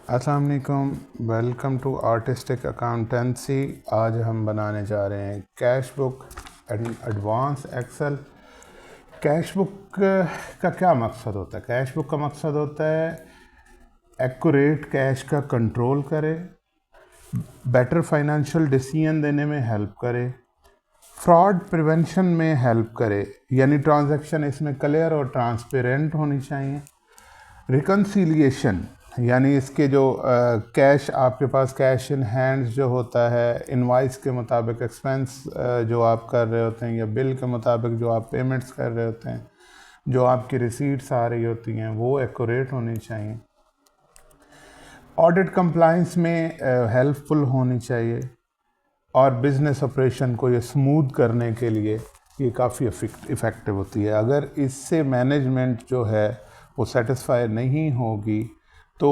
अस्सलाम वालेकुम, welcome to artistic accountancy. आज हम बनाने जा रहे हैं cash book and advance excel. Cash book का क्या मकसद होता है? कैश बुक का मकसद होता है एक्यूरेट कैश का कंट्रोल करे, बेटर फाइनेंशियल डिसीजन देने में हेल्प करे, फ्रॉड प्रिवेंशन में हेल्प करे, यानी ट्रांजैक्शन इसमें क्लियर और ट्रांसपेरेंट होनी चाहिए। रिकन्सिलिएशन यानी इसके जो कैश आपके पास कैश इन हैंड्स जो होता है, इनवाइस के मुताबिक एक्सपेंस जो आप कर रहे होते हैं या बिल के मुताबिक जो आप पेमेंट्स कर रहे होते हैं, जो आपकी रिसीट्स आ रही होती हैं वो एक्यूरेट होनी चाहिए। ऑडिट कंप्लाइंस में हेल्पफुल होनी चाहिए और बिज़नेस ऑपरेशन को ये स्मूथ करने के लिए ये काफ़ी इफ़ेक्टिव होती है। अगर इससे मैनेजमेंट जो है वो सेटिस्फाई नहीं होगी तो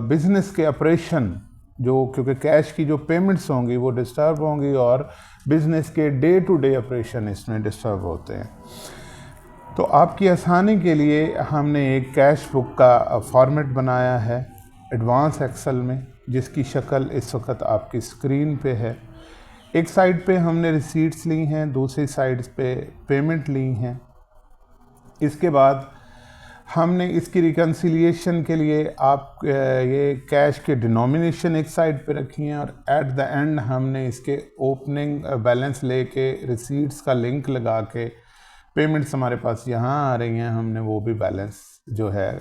बिज़नेस के ऑपरेशन जो, क्योंकि कैश की जो पेमेंट्स होंगी वो डिस्टर्ब होंगी और बिज़नेस के डे टू डे ऑपरेशन इसमें डिस्टर्ब होते हैं। तो आपकी आसानी के लिए हमने एक कैश बुक का फॉर्मेट बनाया है एडवांस एक्सेल में, जिसकी शक्ल इस वक्त आपकी स्क्रीन पे है। एक साइड पे हमने रिसीट्स ली हैं, दूसरी साइड पे पेमेंट ली हैं। इसके बाद हमने इसकी रिकन्सिलिएशन के लिए आप ये कैश के डिनोमिनेशन एक साइड पे रखी हैं और एट द एंड हमने इसके ओपनिंग बैलेंस लेके रिसीट्स का लिंक लगा के पेमेंट्स हमारे पास यहाँ आ रही हैं, हमने वो भी बैलेंस जो है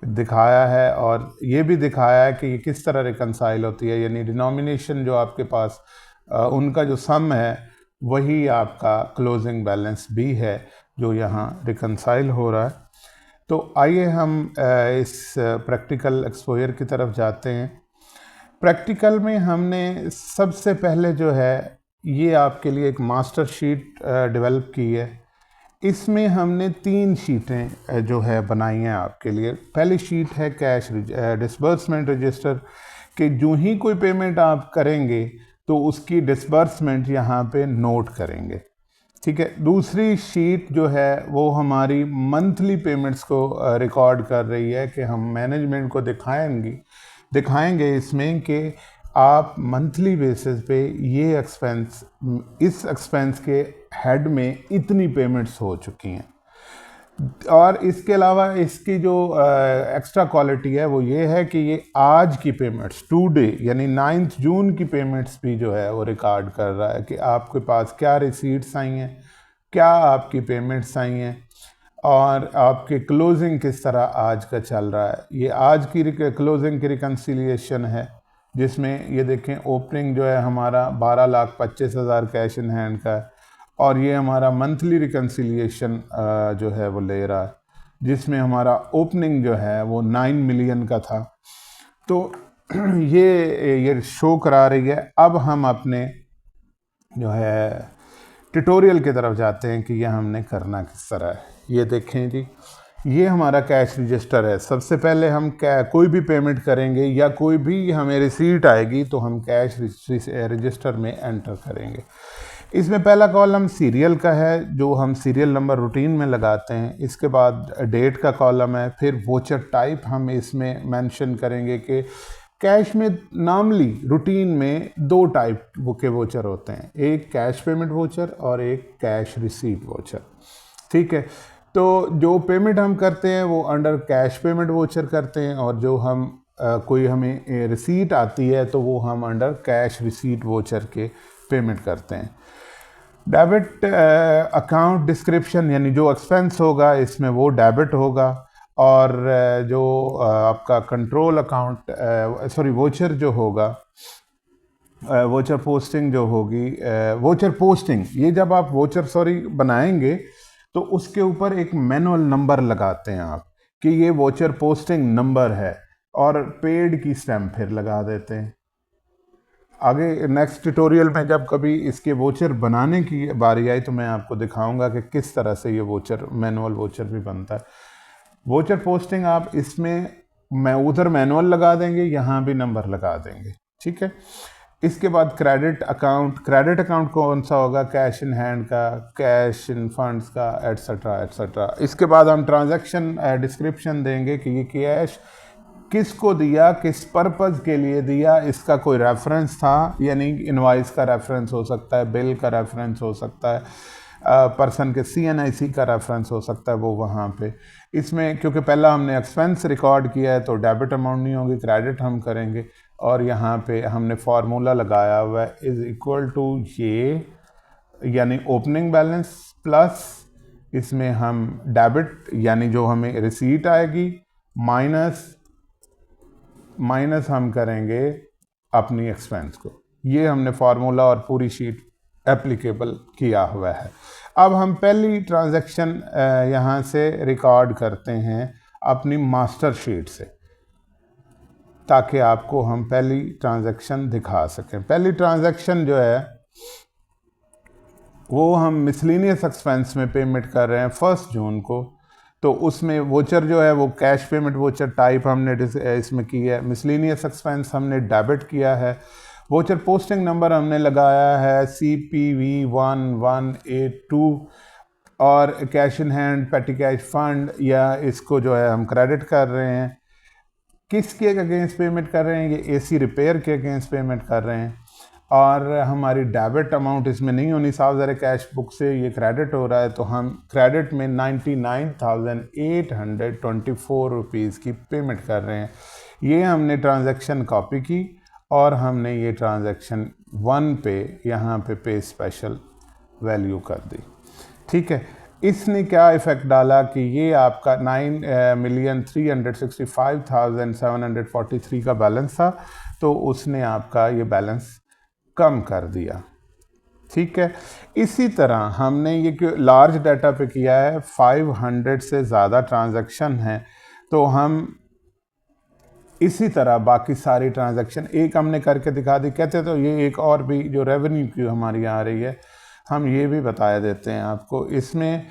दिखाया है और ये भी दिखाया है कि ये किस तरह रिकन्साइल होती है। यानी डिनोमिनेशन जो आपके पास उनका जो सम है वही आपका क्लोजिंग बैलेंस भी है जो यहाँ रिकन्साइल हो रहा है। तो आइए हम इस प्रैक्टिकल एक्सपोजर की तरफ जाते हैं। प्रैक्टिकल में हमने सबसे पहले जो है ये आपके लिए एक मास्टर शीट डेवलप की है। इसमें हमने 3 शीटें जो है बनाई हैं आपके लिए। पहली शीट है कैश डिसबर्समेंट रजिस्टर कि जो ही कोई पेमेंट आप करेंगे तो उसकी डिसबर्समेंट यहाँ पे नोट करेंगे, ठीक है। दूसरी शीट जो है वो हमारी मंथली पेमेंट्स को रिकॉर्ड कर रही है कि हम मैनेजमेंट को दिखाएंगे इसमें कि आप मंथली बेसिस पे ये एक्सपेंस, इस एक्सपेंस के हेड में इतनी पेमेंट्स हो चुकी हैं। और इसके अलावा इसकी जो एक्स्ट्रा क्वालिटी है वो ये है कि ये आज की पेमेंट्स टुडे यानी 9 जून की पेमेंट्स भी जो है वो रिकॉर्ड कर रहा है कि आपके पास क्या रिसीट्स आई हैं, क्या आपकी पेमेंट्स आई हैं और आपके क्लोजिंग किस तरह आज का चल रहा है। ये आज की क्लोजिंग की रिकन्सिलिएशन है जिसमें ये देखें ओपनिंग जो है हमारा 12,25,000 कैश इन हैंड का है और ये हमारा मंथली रिकन्सिलिएशन जो है वो ले रहा है जिसमें हमारा ओपनिंग जो है वो 9 मिलियन का था। तो ये शो करा रही है। अब हम अपने जो है ट्यूटोरियल की तरफ जाते हैं कि ये हमने करना किस तरह है। ये देखें जी, ये हमारा कैश रजिस्टर है। सबसे पहले हम कोई भी पेमेंट करेंगे या कोई भी हमें रिसीट आएगी तो हम कैश रजिस्टर में एंटर करेंगे। इसमें पहला कॉलम सीरियल का है जो हम सीरियल नंबर रूटीन में लगाते हैं। इसके बाद डेट का कॉलम है, फिर वोचर टाइप हम इसमें मेंशन करेंगे कि कैश में नॉर्मली रूटीन में 2 टाइप के वोचर होते हैं, एक कैश पेमेंट वोचर और एक कैश रिसीट वोचर, ठीक है। तो जो पेमेंट हम करते हैं वो अंडर कैश पेमेंट वोचर करते हैं और जो हम कोई हमें रिसीट आती है तो वो हम अंडर कैश रिसीट वोचर के पेमेंट करते हैं। डेबिट अकाउंट डिस्क्रिप्शन यानी जो एक्सपेंस होगा इसमें वो डेबिट होगा और जो आपका कंट्रोल अकाउंट वोचर जो होगा, वोचर पोस्टिंग जो होगी, वोचर पोस्टिंग, ये जब आप वोचर बनाएंगे तो उसके ऊपर एक मैनुअल नंबर लगाते हैं आप कि ये वोचर पोस्टिंग नंबर है और पेड की स्टैम्प फिर लगा देते हैं। आगे नेक्स्ट ट्यूटोरियल में जब कभी इसके वोचर बनाने की बारी आई तो मैं आपको दिखाऊंगा कि किस तरह से ये वोचर मैनुअल वोचर भी बनता है। वोचर पोस्टिंग आप इसमें उधर मैनुअल लगा देंगे, यहाँ भी नंबर लगा देंगे, ठीक है। इसके बाद क्रेडिट अकाउंट कौन सा होगा, कैश इन हैंड का, कैश इन फंड्स का, एट्सट्रा एट्सट्रा। इसके बाद हम ट्रांजैक्शन डिस्क्रिप्शन देंगे कि ये कैश किसको दिया, किस पर्पज़ के लिए दिया, इसका कोई रेफरेंस था, यानी इनवाइस का रेफरेंस हो सकता है, बिल का रेफरेंस हो सकता है, पर्सन के CNIC का रेफरेंस हो सकता है, वो वहाँ पे इसमें क्योंकि पहला हमने एक्सपेंस रिकॉर्ड किया है तो डेबिट अमाउंट नहीं होगी, क्रेडिट हम करेंगे। और यहाँ पे हमने फार्मूला लगाया हुआ है इज़ इक्वल टू ये, यानी ओपनिंग बैलेंस प्लस इसमें हम डेबिट यानी जो हमें रिसीट आएगी माइनस हम करेंगे अपनी एक्सपेंस को। ये हमने फार्मूला और पूरी शीट एप्लीकेबल किया हुआ है। अब हम पहली ट्रांजैक्शन यहाँ से रिकॉर्ड करते हैं अपनी मास्टर शीट से, ताकि आपको हम पहली ट्रांजैक्शन दिखा सकें। पहली ट्रांजैक्शन जो है वो हम मिसलिनियस एक्सपेंस में पेमेंट कर रहे हैं 1 जून को। तो उसमें वोचर जो है वो कैश पेमेंट वोचर टाइप हमने इसमें की है, मिसलिनियस एक्सपेंस हमने डेबिट किया है, वोचर पोस्टिंग नंबर हमने लगाया है CPV1182 और कैश इन हैंड पेटी कैश फंड या इसको जो है हम क्रेडिट कर रहे हैं। किसके अगेंस्ट पेमेंट कर रहे हैं, ये AC रिपेयर के अगेंस्ट पेमेंट कर रहे हैं। और हमारी डेबिट अमाउंट इसमें नहीं होनी, साफ ज़रा कैश बुक से ये क्रेडिट हो रहा है, तो हम क्रेडिट में 99,824 रुपीज़ की पेमेंट कर रहे हैं। ये हमने ट्रांजैक्शन कॉपी की और हमने ये ट्रांजैक्शन 1 पे यहाँ पे स्पेशल वैल्यू कर दी। ठीक है, इसने क्या इफ़ेक्ट डाला कि ये आपका 9,365,743 का बैलेंस था, तो उसने आपका ये बैलेंस कम कर दिया। ठीक है, इसी तरह हमने ये लार्ज डाटा पे किया है, 500 से ज़्यादा ट्रांजैक्शन हैं, तो हम इसी तरह बाकी सारी ट्रांजैक्शन एक हमने करके दिखा दी। कहते तो ये एक और भी जो रेवेन्यू की हमारी आ रही है, हम ये भी बताया देते हैं आपको। इसमें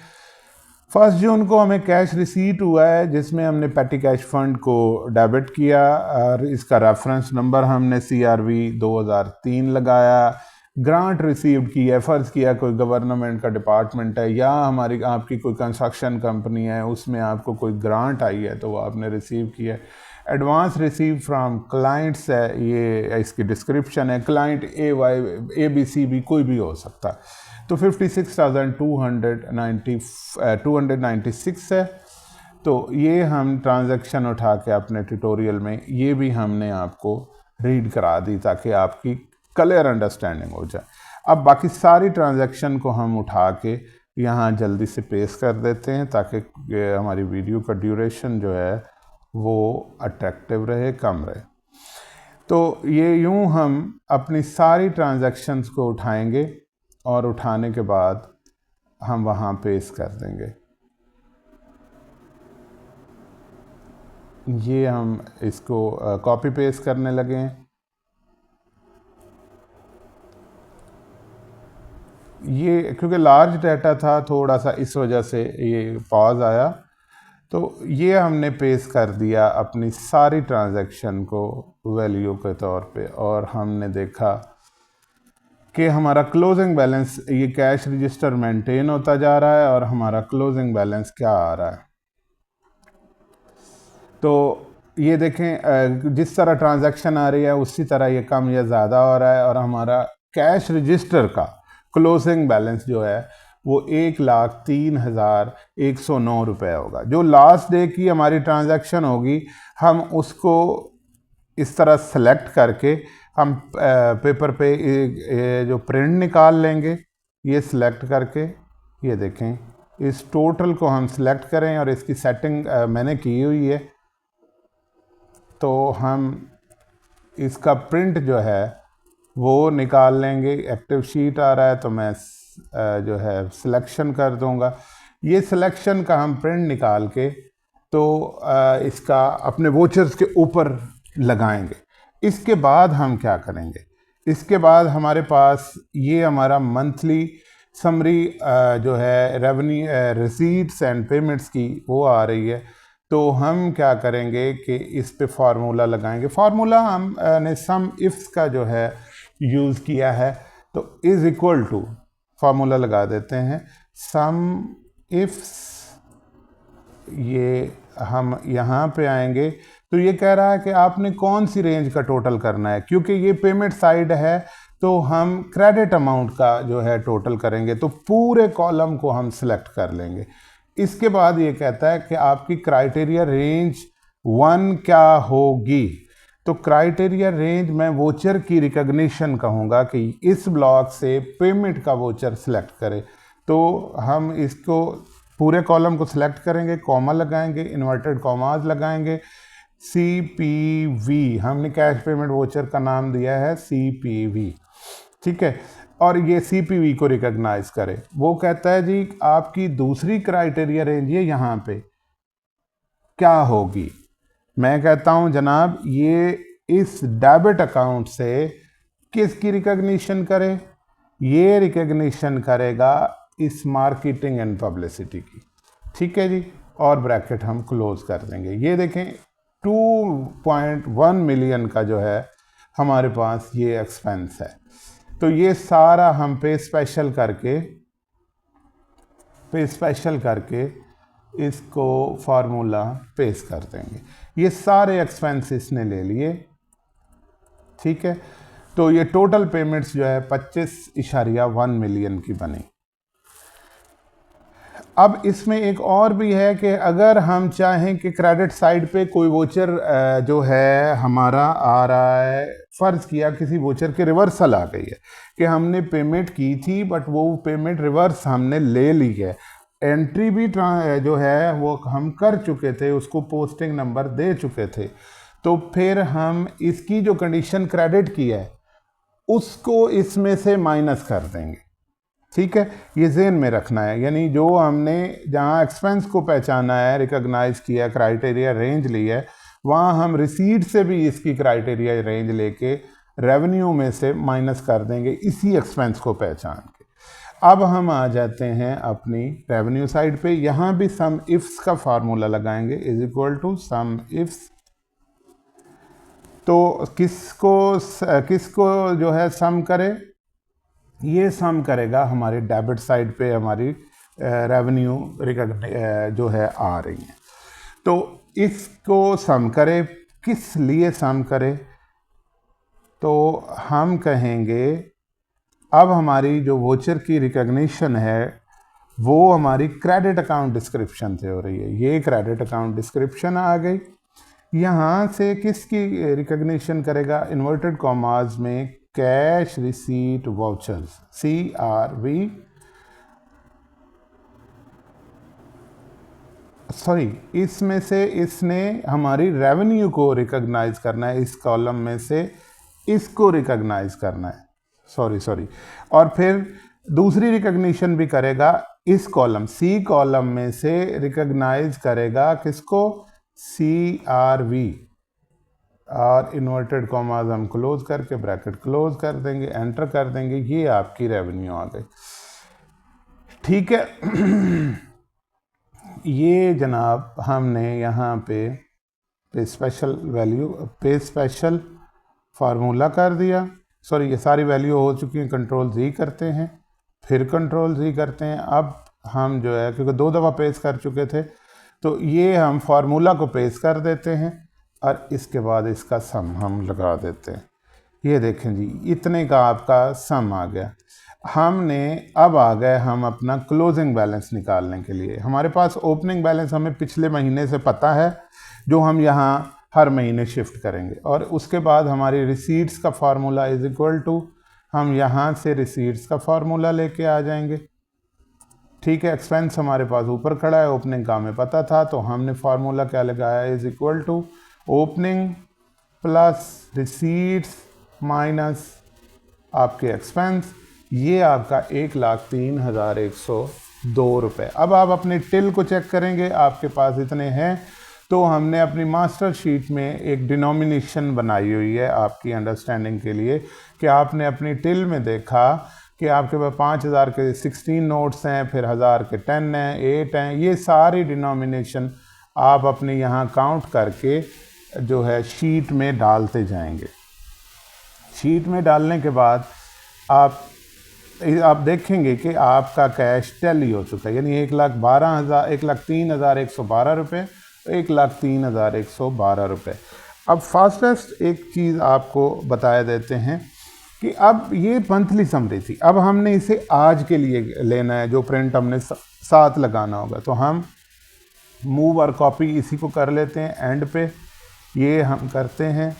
1 जून को हमें कैश रिसीट हुआ है जिसमें हमने पेटी कैश फंड को डेबिट किया और इसका रेफरेंस नंबर हमने CRV 2003 लगाया। ग्रांट रिसीव्ड की है, फ़र्ज़ किया कोई गवर्नमेंट का डिपार्टमेंट है या हमारी आपकी कोई कंस्ट्रक्शन कंपनी है, उसमें आपको कोई ग्रांट आई है तो वो आपने रिसीव किया है। एडवांस रिसीव फ्रॉम क्लाइंट्स है, ये इसकी डिस्क्रिप्शन है, क्लाइंट ABCB कोई भी हो सकता है। तो 56,296 है। तो ये हम ट्रांजैक्शन उठा के अपने ट्यूटोरियल में ये भी हमने आपको रीड करा दी ताकि आपकी क्लियर अंडरस्टैंडिंग हो जाए। अब बाकी सारी ट्रांजैक्शन को हम उठा के यहाँ जल्दी से पेश कर देते हैं ताकि हमारी वीडियो का ड्यूरेशन जो है वो अट्रैक्टिव रहे, कम रहे। तो ये यूँ हम अपनी सारी ट्रांजैक्शंस को उठाएंगे और उठाने के बाद हम वहाँ पेश कर देंगे। ये हम इसको कॉपी पेस्ट करने लगे हैं। ये क्योंकि लार्ज डाटा था थोड़ा सा, इस वजह से ये पॉज आया। तो ये हमने पेश कर दिया अपनी सारी ट्रांजैक्शन को वैल्यू के तौर पे, और हमने देखा कि हमारा क्लोजिंग बैलेंस, ये कैश रजिस्टर मेंटेन होता जा रहा है और हमारा क्लोजिंग बैलेंस क्या आ रहा है। तो ये देखें जिस तरह ट्रांजैक्शन आ रही है उसी तरह ये कम या ज़्यादा हो रहा है, और हमारा कैश रजिस्टर का क्लोजिंग बैलेंस जो है वो 1,03,109 रुपये होगा। जो लास्ट डे की हमारी ट्रांजैक्शन होगी हम उसको इस तरह सेलेक्ट करके हम पेपर पे जो प्रिंट निकाल लेंगे, ये सिलेक्ट करके, ये देखें इस टोटल को हम सिलेक्ट करें और इसकी सेटिंग मैंने की हुई है। तो हम इसका प्रिंट जो है वो निकाल लेंगे। एक्टिव शीट आ रहा है तो मैं जो है सिलेक्शन कर दूंगा। ये सिलेक्शन का हम प्रिंट निकाल के तो इसका अपने वोचर्स के ऊपर लगाएंगे। इसके बाद हम क्या करेंगे, इसके बाद हमारे पास ये हमारा मंथली समरी जो है रेवेन्यू रिसीट्स एंड पेमेंट्स की वो आ रही है। तो हम क्या करेंगे कि इस पे फार्मूला लगाएंगे। फार्मूला हम ने सम इफ्स का जो है यूज़ किया है, तो इज़ इक्वल टू फार्मूला लगा देते हैं सम इफ्स। ये हम यहाँ पे आएंगे तो ये कह रहा है कि आपने कौन सी रेंज का टोटल करना है, क्योंकि ये पेमेंट साइड है तो हम क्रेडिट अमाउंट का जो है टोटल करेंगे, तो पूरे कॉलम को हम सिलेक्ट कर लेंगे। इसके बाद ये कहता है कि आपकी क्राइटेरिया रेंज 1 क्या होगी। तो क्राइटेरिया रेंज मैं वोचर की रिकग्निशन कहूँगा कि इस ब्लॉक से पेमेंट का वोचर सिलेक्ट करें। तो हम इसको पूरे कॉलम को सिलेक्ट करेंगे, कॉमा लगाएंगे, इन्वर्टेड कॉमाज लगाएंगे, CPV, हमने कैश पेमेंट वोचर का नाम दिया है CPV, ठीक है, और ये CPV को रिकॉग्नाइज करे। वो कहता है जी आपकी दूसरी क्राइटेरिया रेंज ये यहाँ पे क्या होगी। मैं कहता हूँ जनाब ये इस डेबिट अकाउंट से किसकी रिकॉग्निशन करे, ये रिकॉग्निशन करेगा इस मार्केटिंग एंड पब्लिसिटी की, ठीक है जी, और ब्रैकेट हम क्लोज कर देंगे। ये देखें 2.1 मिलियन का जो है हमारे पास ये एक्सपेंस है। तो ये सारा हम पे स्पेशल करके इसको फार्मूला पेश कर देंगे। ये सारे एक्सपेंसेस ने ले लिए, ठीक है। तो ये टोटल पेमेंट्स जो है 25.1 मिलियन की बनी। अब इसमें एक और भी है कि अगर हम चाहें कि क्रेडिट साइड पे कोई वोचर जो है हमारा आ रहा है, फ़र्ज़ किया किसी वोचर के रिवर्सल आ गई है कि हमने पेमेंट की थी बट वो पेमेंट रिवर्स हमने ले ली है, एंट्री भी जो है वो हम कर चुके थे, उसको पोस्टिंग नंबर दे चुके थे, तो फिर हम इसकी जो कंडीशन क्रेडिट की है उसको इसमें से माइनस कर देंगे, ठीक है। ये ज़हन में रखना है, यानी जो हमने जहाँ एक्सपेंस को पहचाना है, रिकॉग्नाइज किया, क्राइटेरिया रेंज ली है, वहाँ हम रिसीट से भी इसकी क्राइटेरिया रेंज लेके रेवेन्यू में से माइनस कर देंगे इसी एक्सपेंस को पहचान के। अब हम आ जाते हैं अपनी रेवेन्यू साइड पे। यहाँ भी सम इफ्स का फार्मूला लगाएंगे, is equal to sum ifs. तो किसको जो है सम करे, ये सम करेगा हमारी डेबिट साइड पे हमारी रेवेन्यू जो है आ रही है। तो इसको सम करे, किस लिए सम करे, तो हम कहेंगे अब हमारी जो वोचर की रिकॉग्निशन है वो हमारी क्रेडिट अकाउंट डिस्क्रिप्शन से हो रही है। ये क्रेडिट अकाउंट डिस्क्रिप्शन आ गई। यहाँ से किसकी रिकॉग्निशन करेगा, इन्वर्टेड कॉमास में cash receipt vouchers, CRV, sorry, इसमें से इसने हमारी रेवेन्यू को रिकॉग्नाइज करना है, इस कॉलम में से इसको रिकॉग्नाइज करना है, सॉरी, और फिर दूसरी रिकॉग्निशन भी करेगा इस कॉलम C कॉलम में से रिकॉग्नाइज करेगा किसको, CRV, और इन्वर्टेड कॉमास हम क्लोज करके ब्रैकेट क्लोज कर देंगे, एंटर कर देंगे, ये आपकी रेवेन्यू आ गई, ठीक है। ये जनाब हमने यहाँ पे स्पेशल फार्मूला कर दिया, सॉरी ये सारी वैल्यू हो चुकी हैं, कंट्रोल Z करते हैं, फिर कंट्रोल Z करते हैं। अब हम जो है क्योंकि 2 दफ़ा पेस्ट कर चुके थे तो ये हम फार्मूला को पेस्ट कर देते हैं और इसके बाद इसका सम हम लगा देते हैं। ये देखें जी, इतने का आपका सम आ गया। हमने अब आ गए हम अपना क्लोजिंग बैलेंस निकालने के लिए। हमारे पास ओपनिंग बैलेंस हमें पिछले महीने से पता है, जो हम यहाँ हर महीने शिफ्ट करेंगे, और उसके बाद हमारी रिसीट्स का फार्मूला इज इक्वल टू, हम यहाँ से रिसीट्स का फार्मूला लेके आ जाएंगे, ठीक है। एक्सपेंस हमारे पास ऊपर खड़ा है, ओपनिंग का हमें पता था, तो हमने फार्मूला क्या लगाया, is equal to opening plus receipts minus आपके एक्सपेंस, ये आपका 1,03,102 रुपये। अब आप अपने टिल को चेक करेंगे, आपके पास इतने हैं, तो हमने अपनी मास्टर शीट में एक डिनोमिनेशन बनाई हुई है आपकी अंडरस्टैंडिंग के लिए, कि आपने अपनी टिल में देखा कि आपके पास 5,000 के 16 नोट्स हैं, फिर 1,000 के 10 हैं, 8 हैं, ये सारी डिनोमिनेशन आप अपने यहाँ काउंट करके जो है शीट में डालते जाएंगे। शीट में डालने के बाद आप देखेंगे कि आपका कैश टैली हो चुका है, यानी 1,03,112 रुपये 1,03,112 रुपये। अब फास्टेस्ट एक चीज़ आपको बताया देते हैं कि अब ये मंथली समरी थी, अब हमने इसे आज के लिए लेना है, जो प्रिंट हमने साथ लगाना होगा। तो हम मूव और कॉपी इसी को कर लेते हैं एंड पे, ये हम करते हैं।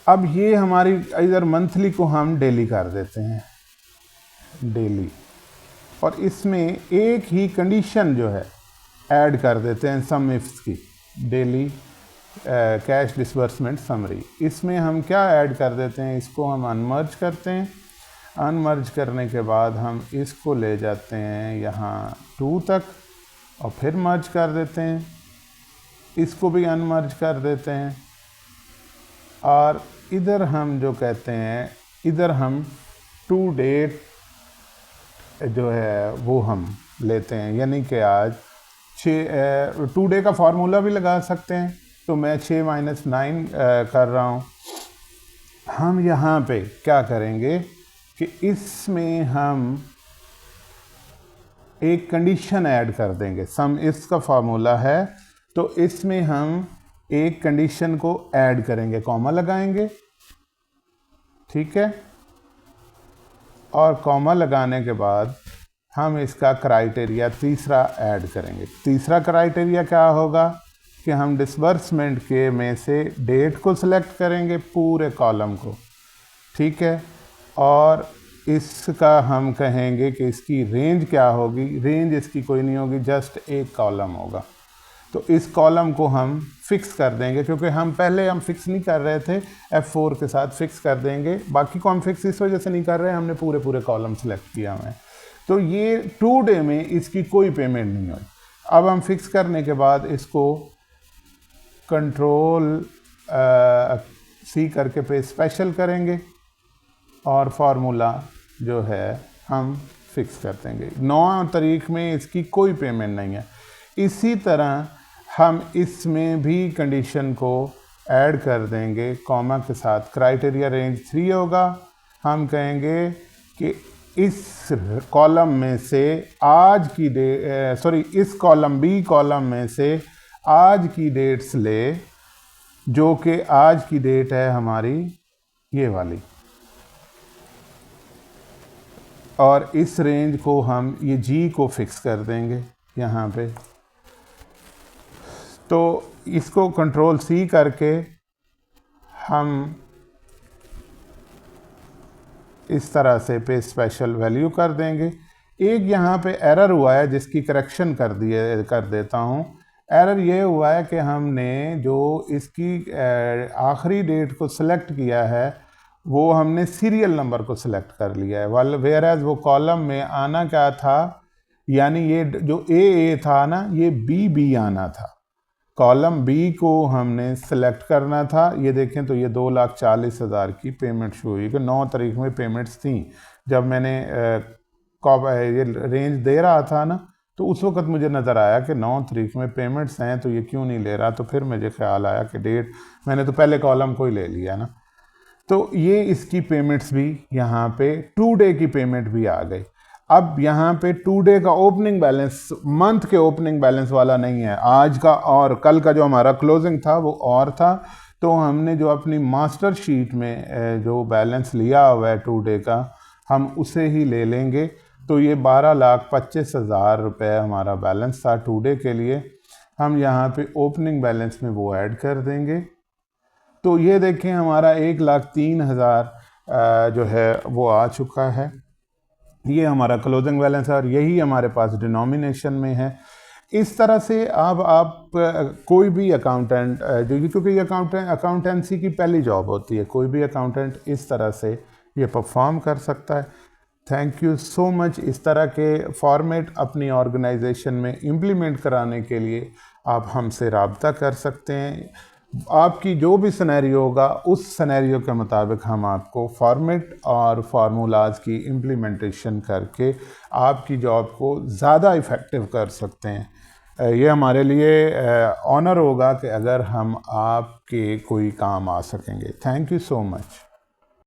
अब ये हमारी इधर मंथली को हम डेली कर देते हैं, डेली, और इसमें एक ही कंडीशन जो है ऐड कर देते हैं सम इफ्स की, डेली कैश डिसबर्समेंट समरी। इसमें हम क्या ऐड कर देते हैं, इसको हम अनमर्ज करते हैं। अनमर्ज करने के बाद हम इसको ले जाते हैं यहाँ 2 तक और फिर मर्ज कर देते हैं, इसको भी अनमर्ज कर देते हैं। और इधर हम जो कहते हैं, इधर हम टू डेट जो है वो हम लेते हैं, यानी कि आज 6 टू डे का फार्मूला भी लगा सकते हैं, तो मैं 6 - 9 कर रहा हूँ। हम यहाँ पे क्या करेंगे कि इसमें हम एक कंडीशन ऐड कर देंगे। सम इसका फार्मूला है, तो इसमें हम एक कंडीशन को ऐड करेंगे, कॉमा लगाएंगे, ठीक है। और कॉमा लगाने के बाद हम इसका क्राइटेरिया तीसरा ऐड करेंगे। तीसरा क्राइटेरिया क्या होगा कि हम डिसबर्समेंट के में से डेट को सिलेक्ट करेंगे, पूरे कॉलम को, ठीक है। और इसका हम कहेंगे कि इसकी रेंज क्या होगी, रेंज इसकी कोई नहीं होगी, जस्ट एक कॉलम होगा। तो इस कॉलम को हम फिक्स कर देंगे, क्योंकि हम पहले हम फिक्स नहीं कर रहे थे, F4 के साथ फिक्स कर देंगे। बाकी को हम फिक्स इस वजह से नहीं कर रहे हैं, हमने पूरे कॉलम सेलेक्ट किया हुआ है। तो ये 2 डे में इसकी कोई पेमेंट नहीं हुई। अब हम फिक्स करने के बाद इसको कंट्रोल C करके पे स्पेशल करेंगे और फार्मूला जो है हम फिक्स कर देंगे। 9 तारीख में इसकी कोई पेमेंट नहीं है। इसी तरह हम इसमें भी कंडीशन को ऐड कर देंगे कॉमा के साथ। क्राइटेरिया रेंज 3 होगा। हम कहेंगे कि इस कॉलम में से आज की इस कॉलम बी कॉलम में से आज की डेट्स ले, जो कि आज की डेट है हमारी ये वाली, और इस रेंज को हम ये जी को फिक्स कर देंगे यहाँ पे। तो इसको कंट्रोल C करके हम इस तरह से पे स्पेशल वैल्यू कर देंगे। एक यहाँ पे एरर हुआ है जिसकी करेक्शन कर देता हूँ। एरर ये हुआ है कि हमने जो इसकी आखिरी डेट को सिलेक्ट किया है वो हमने सीरियल नंबर को सिलेक्ट कर लिया है, वेयर एज वो कॉलम में आना क्या था, यानी ये जो ए था ना, ये बी आना था। कॉलम बी को हमने सेलेक्ट करना था। ये देखें तो ये 2,40,000 की पेमेंट शो हुई, कि 9 तारीख में पेमेंट्स थी। जब मैंने ये रेंज दे रहा था ना, तो उस वक्त मुझे नज़र आया कि 9 तारीख में पेमेंट्स हैं, तो ये क्यों नहीं ले रहा। तो फिर मुझे ख्याल आया कि डेट मैंने तो पहले कॉलम को ही ले लिया ना। तो ये इसकी पेमेंट्स भी यहाँ पे 2 डे की पेमेंट भी आ गई। अब यहाँ पे 2 डे का ओपनिंग बैलेंस मंथ के ओपनिंग बैलेंस वाला नहीं है, आज का और कल का जो हमारा क्लोजिंग था वो और था। तो हमने जो अपनी मास्टर शीट में जो बैलेंस लिया हुआ है 2 डे का, हम उसे ही ले लेंगे। तो ये 12,25,000 रुपये हमारा बैलेंस था 2 डे के लिए। हम यहाँ पे ओपनिंग बैलेंस में वो ऐड कर देंगे। तो ये देखें हमारा 1,03,000 जो है वो आ चुका है। ये हमारा क्लोजिंग बैलेंस है और यही हमारे पास डिनोमिनेशन में है। इस तरह से अब आप कोई भी अकाउंटेंट क्योंकि ये अकाउंटेंसी की पहली जॉब होती है, कोई भी अकाउंटेंट इस तरह से ये परफॉर्म कर सकता है। Thank you so much. इस तरह के फॉर्मेट अपनी ऑर्गेनाइजेशन में इम्प्लीमेंट कराने के लिए आप हमसे रब्ता कर सकते हैं। आपकी जो भी सिनेरियो होगा उस सिनेरियो के मुताबिक हम आपको फॉर्मेट और फार्मूलाज की इम्प्लीमेंटेशन करके आपकी जॉब को ज़्यादा इफ़ेक्टिव कर सकते हैं। ये हमारे लिए ऑनर होगा कि अगर हम आपके कोई काम आ सकेंगे। Thank you so much.